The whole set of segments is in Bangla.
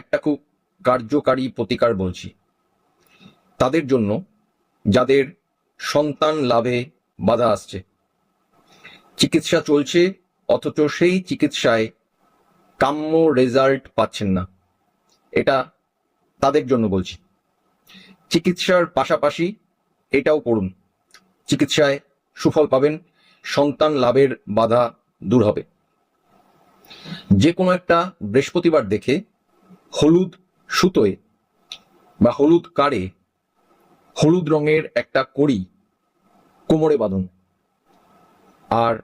একটা খুব কার্যকারী প্রতিকার বলছি তাদের জন্য যাদের সন্তান লাভে বাধা আসছে, চিকিৎসা চলছে অথচ সেই চিকিৎসায় কাম্য রেজাল্ট পাচ্ছেন না। এটা তাদের জন্য বলছি। চিকিৎসার পাশাপাশি এটাও করুন, চিকিৎসায় সুফল পাবেন, সন্তান লাভের বাধা দূর হবে। যে কোনো একটা বৃহস্পতিবার দেখে হলুদ সুতোয় বা হলুদ কাড়ে হলুদ রঙের একটা কড়ি কোমরে বাঁধুন। আর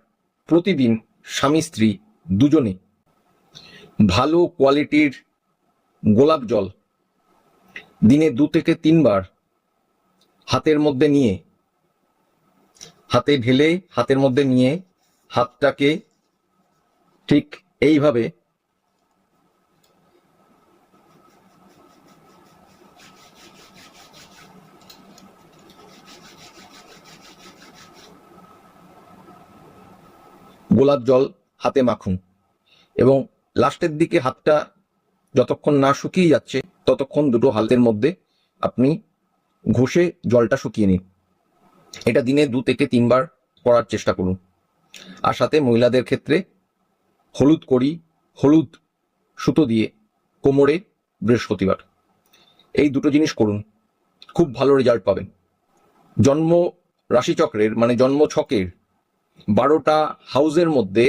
প্রতিদিন স্বামী স্ত্রী দুজনে ভালো কোয়ালিটির গোলাপ জল দিনে 2 থেকে 3 বার হাতে ঢেলে হাতের মধ্যে নিয়ে হাতটাকে ঠিক এইভাবে গোলাপ জল হাতে মাখুন এবং লাস্টের দিকে হাতটা যতক্ষণ না শুকিয়ে যাচ্ছে ততক্ষণ দুটো হাতের মধ্যে আপনি ঘষে জলটা শুকিয়ে নিন। এটা দিনে 2 থেকে 3 বার করার চেষ্টা করুন। আর সাথে মহিলাদের ক্ষেত্রে হলুদ কড়ি হলুদ সুতো দিয়ে কোমরে বৃহস্পতিবার, এই দুটো জিনিস করুন, খুব ভালো রেজাল্ট পাবেন। জন্ম রাশিচক্রের মানে জন্ম ছকের 12টা হাউসের মধ্যে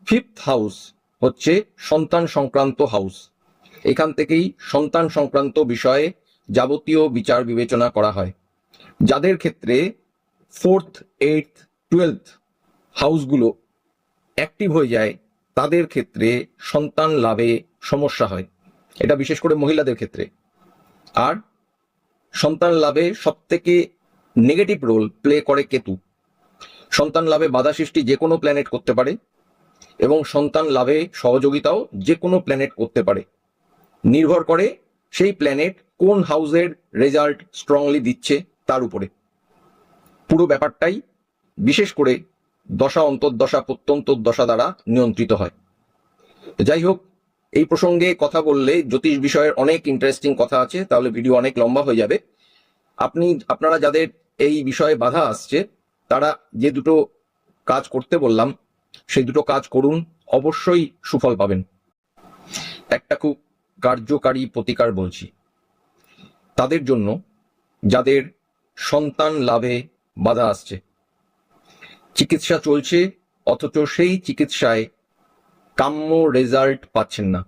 5th হাউস হচ্ছে সন্তান সংক্রান্ত হাউস। এখান থেকেই সন্তান সংক্রান্ত বিষয়ে যাবতীয় বিচার বিবেচনা করা হয়। যাদের ক্ষেত্রে 4th 8th 12th হাউসগুলো অ্যাক্টিভ হয়ে যায় তাদের ক্ষেত্রে সন্তান লাভে সমস্যা হয়, এটা বিশেষ করে মহিলাদের ক্ষেত্রে। আর সন্তান লাভে সবথেকে নেগেটিভ রোল প্লে করে কেতু। সন্তান লাভে বাধা সৃষ্টি যে কোনো প্ল্যানেট করতে পারে এবং সন্তান লাভে সহযোগিতাও যে কোনো প্ল্যানেট করতে পারে। নির্ভর করে সেই প্ল্যানেট কোন হাউসের রেজাল্ট স্ট্রংলি দিচ্ছে তার উপরে। পুরো ব্যাপারটাই বিশেষ করে দশা অন্তর্দশা প্রত্যন্তর্দশা দ্বারা নিয়ন্ত্রিত হয়। যাই হোক, এই প্রসঙ্গে কথা বললে জ্যোতিষ বিষয়ের অনেক ইন্টারেস্টিং কথা আছে, তাহলে ভিডিও অনেক লম্বা হয়ে যাবে। আপনারা যাদের এই বিষয়ে বাধা আসছে তারা যে দুটো কাজ করতে বললাম সেই দুটো কাজ করুন, অবশ্যই সুফল পাবেন। একটা খুব কার্যকারী প্রতিকার বলছি তাদের জন্য যাদের সন্তান লাভে বাধা আসছে, চিকিৎসা চলছে অথচ সেই চিকিৎসায় কাম্য রেজাল্ট পাচ্ছেন না।